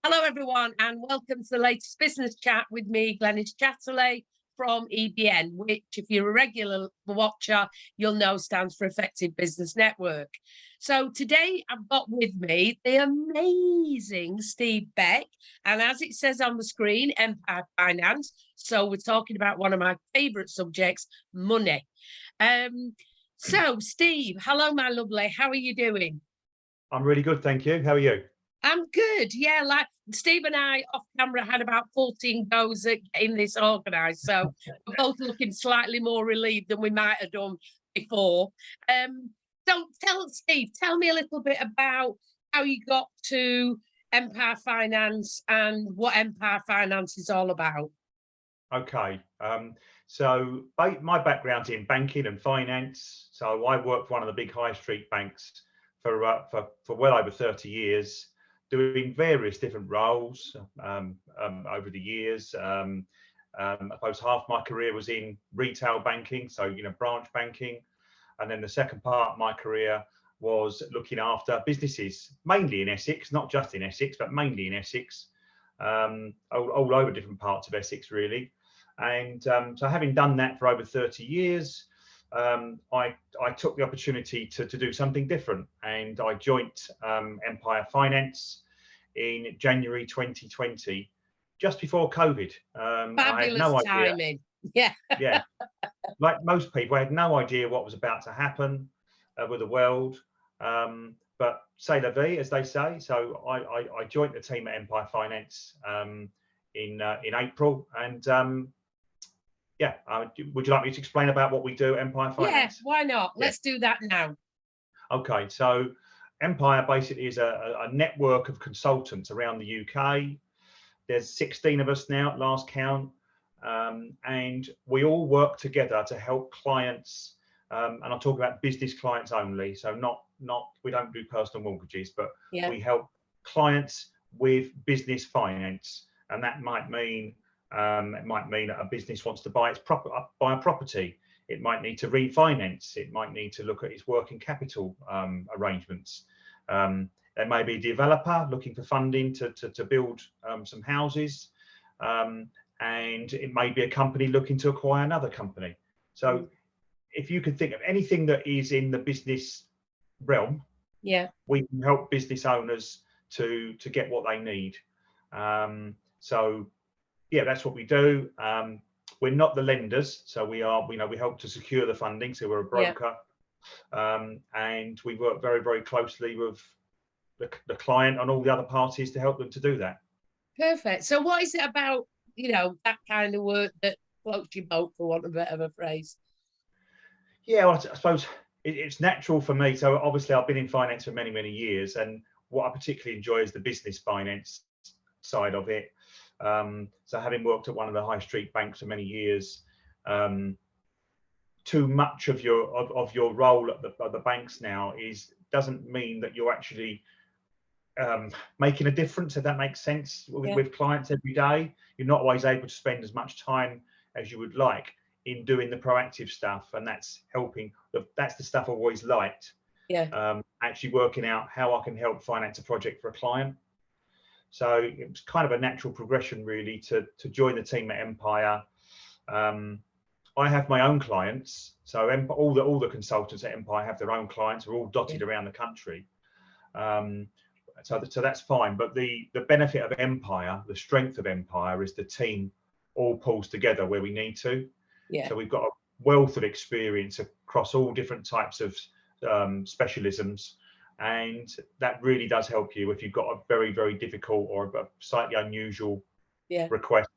Hello, everyone, and welcome to the latest business chat with me, Glenys Chatterley from EBN, which, if you're a regular watcher, you'll know stands for Effective Business Network. So today I've got with me the amazing Steve Beck, and as it says on the screen, Empire Finance. So we're talking about one of my favourite subjects, money. So Steve, hello, my lovely. How are you doing? I'm really good, thank you. How are you? I'm good. Yeah, like Steve and I off camera had about 14 goes at getting this organised. So we're both looking slightly more relieved than we might have done before. So tell me a little bit about how you got to Empire Finance and what Empire Finance is all about. Okay. So my background's in banking and finance. So I worked for one of the big high street banks for well over 30 years, doing various different roles over the years. I suppose half my career was in retail banking, so branch banking, and then the second part of my career was looking after businesses, mainly in Essex, not just in Essex, but mainly in Essex, all over different parts of Essex, really. And so having done that for over 30 years, I took the opportunity to do something different, and I joined Empire Finance in January 2020, just before COVID. I had no timing. Idea. Yeah. Like most people, I had no idea what was about to happen with the world. But c'est la vie, as they say. So I joined the team at Empire Finance in April, and would you like me to explain about what we do at Empire Finance? Yeah, why not? Let's do that now. Okay, so Empire basically is a network of consultants around the UK. There's 16 of us now at last count, and we all work together to help clients. And I'll talk about business clients only. So not we don't do personal mortgages, but we help clients with business finance, and that might mean that a business wants to buy a property. It might need to refinance. It might need to look at its working capital arrangements. There may be a developer looking for funding to build some houses, and it may be a company looking to acquire another company. So if you could think of anything that is in the business realm, we can help business owners to get what they need. That's what we do. We're not the lenders, so we help to secure the funding. So we're a broker, and we work very, very closely with the client and all the other parties to help them to do that. Perfect. So what is it about, that kind of work that floats your boat, for want of a better phrase? Yeah, well, I suppose it's natural for me. So obviously I've been in finance for many, many years, and what I particularly enjoy is the business finance side of it. So having worked at one of the high street banks for many years, too much of your role at the banks now doesn't mean that you're actually making a difference, if that makes sense, with clients every day. You're not always able to spend as much time as you would like in doing the proactive stuff, and that's helping. That's the stuff I've always liked. Actually working out how I can help finance a project for a client. So it was kind of a natural progression, really, to join the team at Empire. I have my own clients, so all the consultants at Empire have their own clients. We're all dotted around the country, so that's fine. But the benefit of Empire, the strength of Empire, is the team all pulls together where we need to. So we've got a wealth of experience across all different types of specialisms. And that really does help you if you've got a very, very difficult or a slightly unusual request.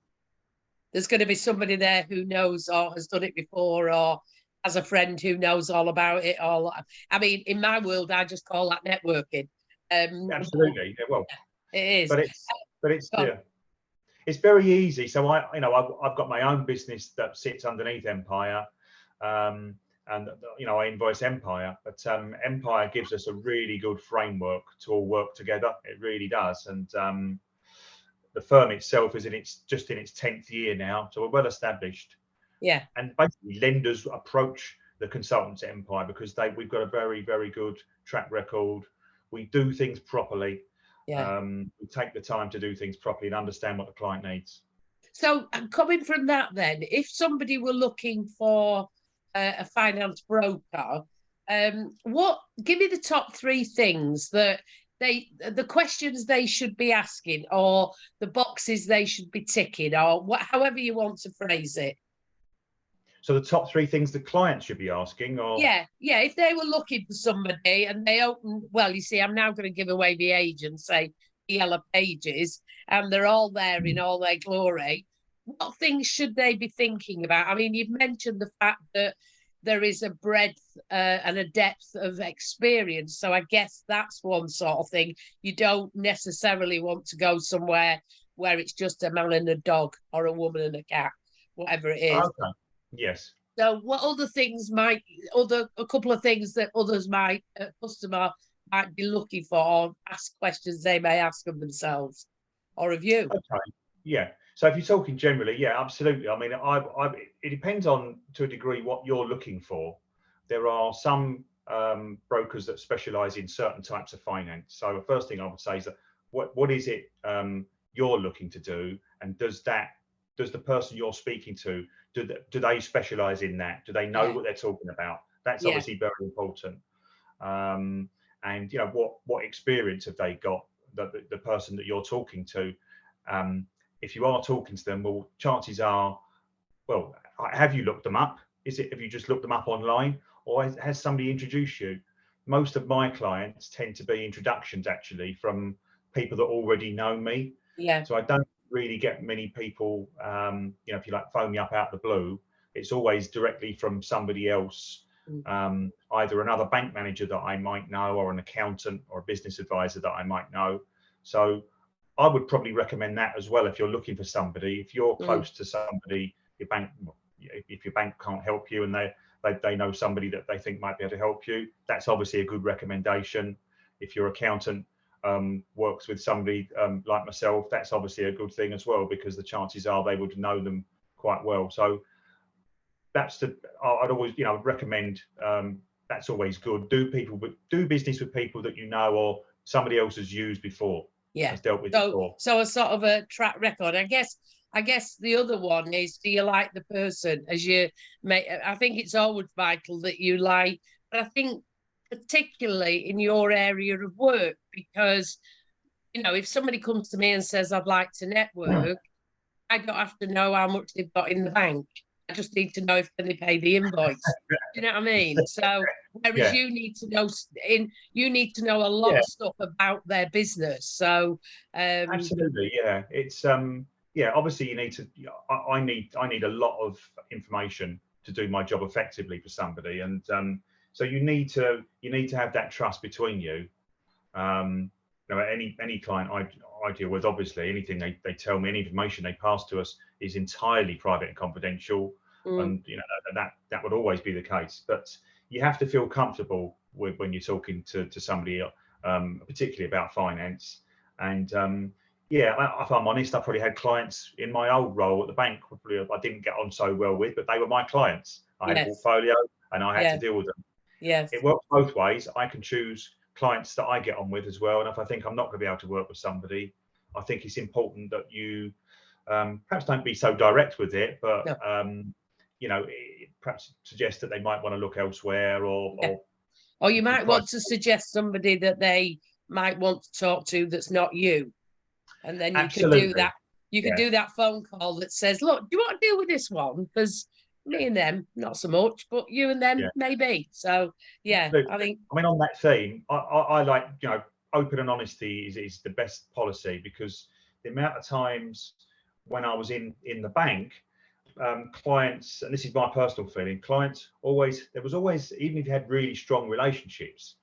There's going to be somebody there who knows or has done it before, or has a friend who knows all about it. I mean, in my world, I just call that networking. Absolutely, well, it is. But it's very easy. So I've got my own business that sits underneath Empire. And I invoice Empire, but Empire gives us a really good framework to all work together. It really does. And the firm itself is just in its 10th year now, so we're well established. And basically lenders approach the consultants at Empire because we've got a very, very good track record. We do things properly, Yeah. We take the time to do things properly and understand what the client needs. So coming from that then, if somebody were looking for a finance broker, give me the top three things that the questions they should be asking, or the boxes they should be ticking, or however you want to phrase it. So the top three things the client should be asking, or yeah, if they were looking for somebody and they open, well, you see, I'm now going to give away the age and say the Yellow Pages, and they're all there in all their glory. What things should they be thinking about? I mean, you've mentioned the fact that there is a breadth and a depth of experience. So I guess that's one sort of thing. You don't necessarily want to go somewhere where it's just a man and a dog, or a woman and a cat, whatever it is. okay, yes. So what other things a couple of things that others might, customer might be looking for, or ask questions they may ask of themselves or of you? Okay, yeah. So if you're talking generally, yeah, absolutely. I mean, it depends on, to a degree, what you're looking for. There are some brokers that specialize in certain types of finance. So the first thing I would say is that what is it you're looking to do, and does the person you're speaking to, do they specialize in that? Do they know what they're talking about? That's obviously very important. And you know, what experience have they got, the person that you're talking to? If you are talking to them, well, chances are, well, have you looked them up? Have you just looked them up online, or has somebody introduced you? Most of my clients tend to be introductions, actually, from people that already know me. Yeah. So I don't really get many people, you know, if you like, phone me up out of the blue. It's always directly from somebody else, either another bank manager that I might know, or an accountant, or a business advisor that I might know. So I would probably recommend that as well if you're looking for somebody. If you're close to somebody, if your bank can't help you and they know somebody that they think might be able to help you, that's obviously a good recommendation. If your accountant works with somebody like myself, that's obviously a good thing as well, because the chances are they would know them quite well. So I'd always, you know, recommend, that's always good. Do business with people that you know, or somebody else has used before. Has dealt with before. So a sort of a track record. I guess the other one is, do you like the person? I think it's always vital that you like, but I think particularly in your area of work, because, you know, if somebody comes to me and says, I'd like to network, I don't have to know how much they've got in the bank. I just need to know if they pay the invoice. You know what I mean? So whereas you need to know a lot of stuff about their business. So absolutely, yeah. It's obviously you need to. I need a lot of information to do my job effectively for somebody, and so you need to have that trust between you. You know, any client I deal with, obviously anything they tell me, any information they pass to us is entirely private and confidential, and you know that would always be the case. But you have to feel comfortable with when you're talking to somebody, particularly about finance. And if I'm honest, I probably had clients in my old role at the bank I didn't get on so well with, but they were my clients. I had a portfolio and I had to deal with them. Yes. It works both ways. I can choose clients that I get on with as well. And if I think I'm not going to be able to work with somebody, I think it's important that you perhaps don't be so direct with it, but you know, perhaps suggest that they might want to look elsewhere, or you might want to suggest somebody that they might want to talk to that's not you, and then you could do that. You could do that phone call that says, "Look, do you want to deal with this one? Because me and them, not so much, but you and them, maybe." So I think. I mean, on that theme, I like, you know, open and honesty is the best policy, because the amount of times when I was in the bank, clients, and this is my personal feeling, there was always, even if you had really strong relationships,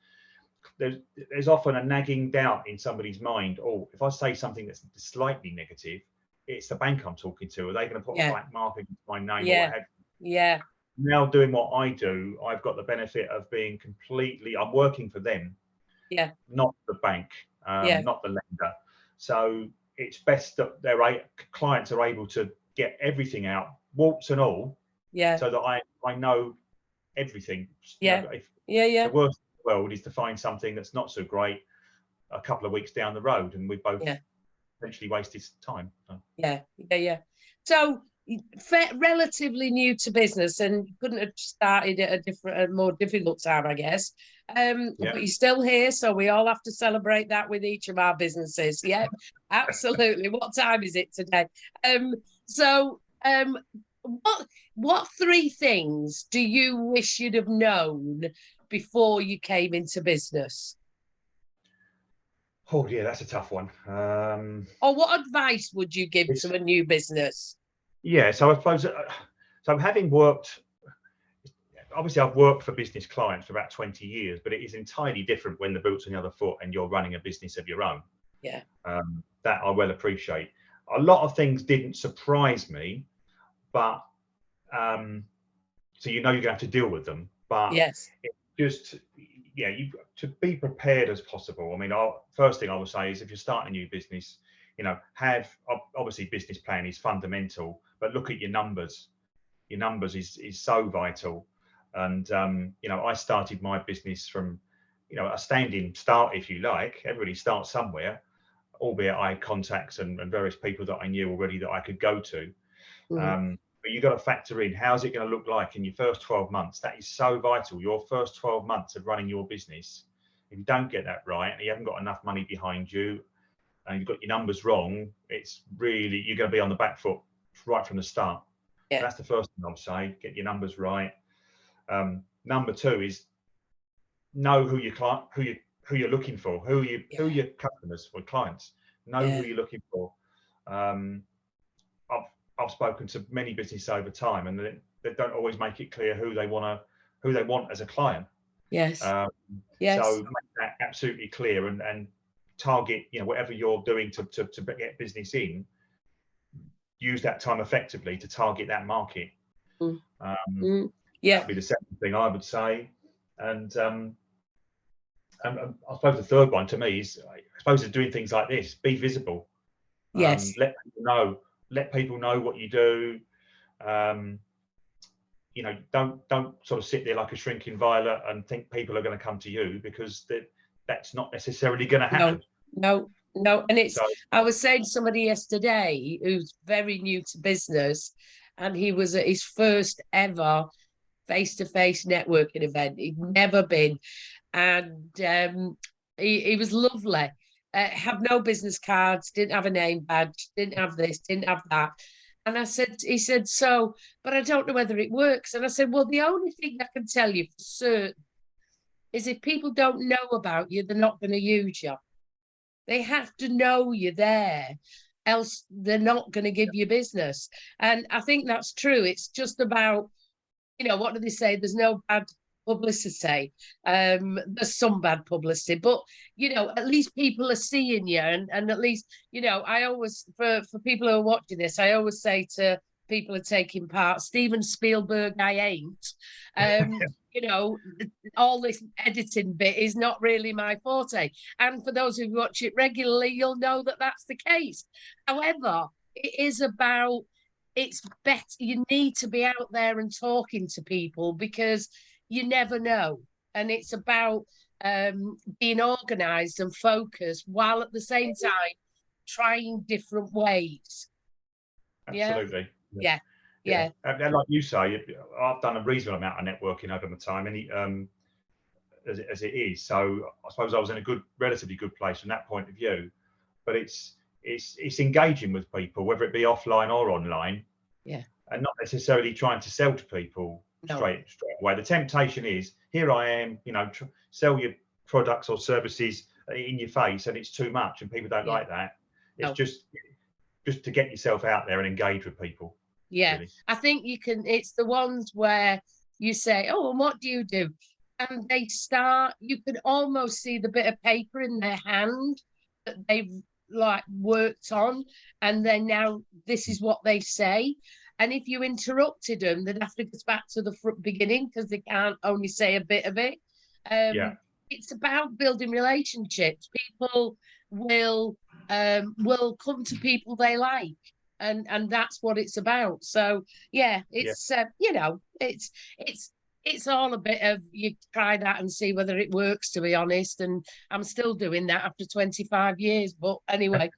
there's often a nagging doubt in somebody's mind. Oh, if I say something that's slightly negative, it's the bank I'm talking to. Are they going to put a black mark against my name or what have you? Now doing what I do, I've got the benefit of being I'm working for them, not the bank, not the lender. So it's best that clients are able to get everything out, warts and all, so that I know everything. You know, the worst in the world is to find something that's not so great, a couple of weeks down the road, and we both Yeah. eventually wasted time. So. Yeah. So relatively new to business, and you couldn't have started at a more difficult time, I guess. But you're still here, so we all have to celebrate that with each of our businesses. Yep, absolutely. What time is it today? So what three things do you wish you'd have known before you came into business? Oh yeah, that's a tough one. Or what advice would you give to a new business? Yeah, so I suppose, so having worked, obviously I've worked for business clients for about 20 years, but it is entirely different when the boot's on the other foot and you're running a business of your own. Yeah. That I well appreciate. A lot of things didn't surprise me, but so you're going to have to deal with them. But yes, it's just, yeah, you to be prepared as possible. I mean, first thing I would say is if you're starting a new business, have obviously business plan is fundamental, but look at your numbers. Your numbers is so vital. And I started my business from a standing start, if you like. Everybody starts somewhere, albeit I had contacts and various people that I knew already that I could go to. But you've got to factor in, how's it going to look like in your first 12 months? That is so vital. Your first 12 months of running your business, if you don't get that right and you haven't got enough money behind you and you've got your numbers wrong, it's really, you're going to be on the back foot right from the start. Yeah. That's the first thing I'll say, get your numbers right. Number two is know who your client, who you're looking for, who are your customers or clients. Know who you're looking for. I've spoken to many businesses over time, and they don't always make it clear who they want as a client. Yes. So make that absolutely clear and target, whatever you're doing to get business in. Use that time effectively to target that market. That'd be the second thing I would say, and I suppose the third one to me is, I suppose, is doing things like this. Be visible. Yes. Let people know. Let people know what you do. Don't sort of sit there like a shrinking violet and think people are going to come to you, because that's not necessarily going to happen. No. And I was saying to somebody yesterday who's very new to business, and he was at his first ever face-to-face networking event. He'd never been. And he was lovely. Had no business cards, didn't have a name badge, didn't have this, didn't have that. And he said, so, but I don't know whether it works. And I said, well, the only thing I can tell you for certain is if people don't know about you, they're not going to use you. They have to know you're there, else they're not going to give you business. And I think that's true. It's just about, what do they say? There's no bad publicity. There's some bad publicity, but at least people are seeing you, and at least I always, for people who are watching this, I always say to people who are taking part, Steven Spielberg I ain't. All this editing bit is not really my forte, and for those who watch it regularly, you'll know that that's the case. However, it is about, it's better, you need to be out there and talking to people, because you never know. And it's about being organised and focused, while at the same time trying different ways. Absolutely. Yeah. And like you say, I've done a reasonable amount of networking over the time, and as it is. So I suppose I was in a relatively good place from that point of view. But it's engaging with people, whether it be offline or online. Yeah. And not necessarily trying to sell to people straight away. The temptation is, here I am, sell your products or services in your face, and it's too much, and people don't like that. It's just to get yourself out there and engage with people. Yeah, really. I think it's the ones where you say, oh, and what do you do? And you can almost see the bit of paper in their hand that they've worked on, and then now this is what they say. And if you interrupted them, they'd have to go back to the beginning, because they can't only say a bit of it. It's about building relationships. People will come to people they like, and that's what it's about. So it's it's all a bit of you try that and see whether it works, to be honest. And I'm still doing that after 25 years. But anyway,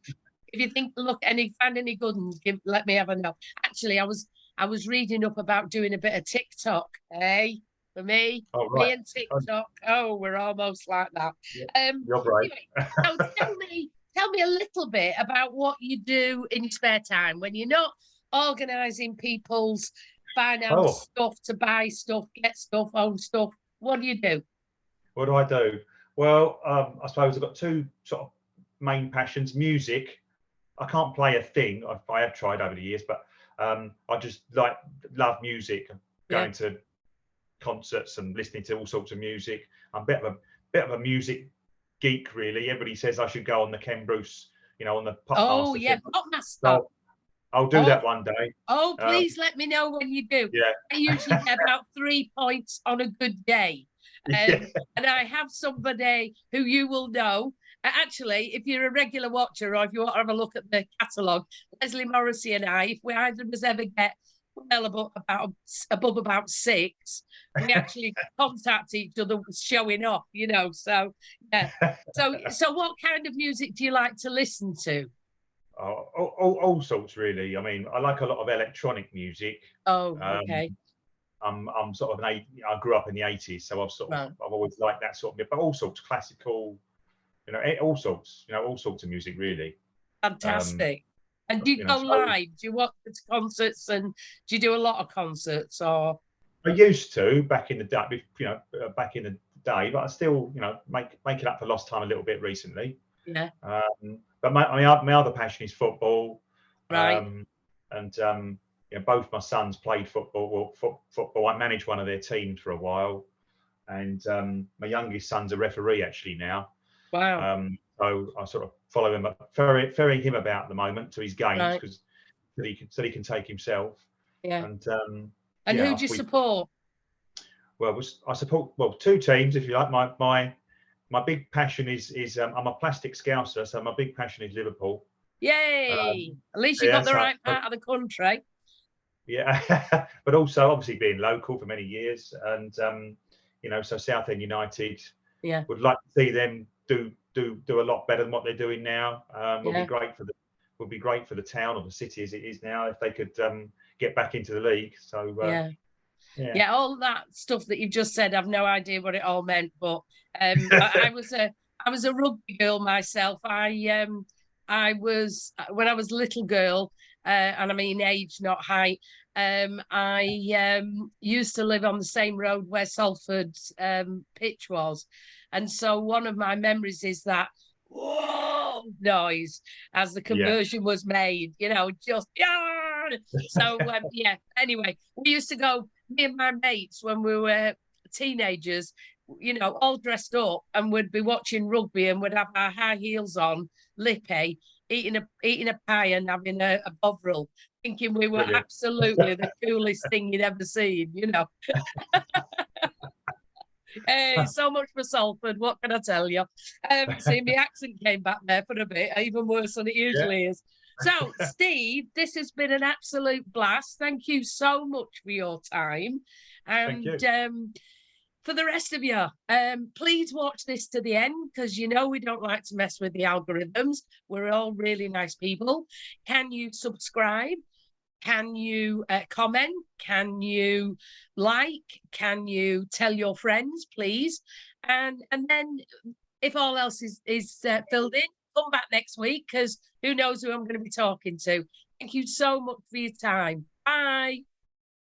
if you think, look, find any good ones, let me have a know. Actually, I was reading up about doing a bit of TikTok, hey, for me, Oh, me right. and TikTok. Oh, we're almost like that. Yeah, you're right. Anyway, so tell me a little bit about what you do in your spare time when you're not organising people's finance Oh, stuff to buy stuff, get stuff, own stuff. What do you do? what do I do? Well, I suppose I've got two sort of main passions. Music. I can't play a thing. I have tried over the years, but I just love music. Yeah. Going to concerts and listening to all sorts of music. I'm a bit of a music geek, really. Everybody says I should go on the Ken Bruce, on the Oh, Popmaster yeah, thing. Popmaster. So I'll do Oh, that one day. oh, Um, please let me know when you do. yeah, I usually get about 3 points on a good day. yeah, And I have somebody who you will know. Actually, if you're a regular watcher or if you want to have a look at the catalogue, Leslie Morrissey and I, if we either of us ever get well above about 6, we actually contact each other showing off, So yeah. So what kind of music do you like to listen to? all sorts really. I mean, I like a lot of electronic music. Oh, Um, okay. I'm sort of I grew up in the 80s, so Right. I've always liked that sort of, but all sorts, classical, all sorts of music really. Um, Fantastic. And do you go so live? Do you watch the concerts and do you do a lot of concerts or? I used to back in the day, back in the day, but I still, make it up for lost time a little bit recently. Yeah, But my other passion is football, right. and both my sons played football. Well, football. I managed one of their teams for a while, and my youngest son's a referee actually now. Wow. So I sort of follow him, ferrying him about at the moment to his games Right. because he can take himself. Yeah. And And who yeah, do you support? I support two teams, if you like. My big passion is I'm a plastic scouser, so my big passion is Liverpool. Yay. Um, At least you yeah, got the so right part of the country. yeah, but also obviously being local for many years, and so Southend United Yeah. would like to see them do a lot better than what they're doing now. Yeah. Would be great for the town or the city as it is now if they could get back into the league. So Yeah. yeah, Yeah, all that stuff that you've just said, I've no idea what it all meant, but I was a rugby girl myself. I was when I was a little girl, and I mean age, not height. I used to live on the same road where Salford's pitch was, and so one of my memories is that whoa noise as the yeah, conversion was made. Just yeah. So yeah. Anyway, we used to go, me and my mates, when we were teenagers, all dressed up, and we'd be watching rugby, and we'd have our high heels on, lippy, eating a pie and having a bovril, thinking we were brilliant. absolutely the coolest thing you'd ever seen. Hey, so much for Salford. What can I tell you? See, my accent came back there for a bit, even worse than it Yeah, usually is. So, Steve, this has been an absolute blast. Thank you so much for your time. thank And you. for the rest of you, please watch this to the end because we don't like to mess with the algorithms. We're all really nice people. Can you subscribe? Can you comment? Can you like? Can you tell your friends, please? And then, if all else is filled in, come back next week because who knows who I'm going to be talking to. Thank you so much for your time. Bye.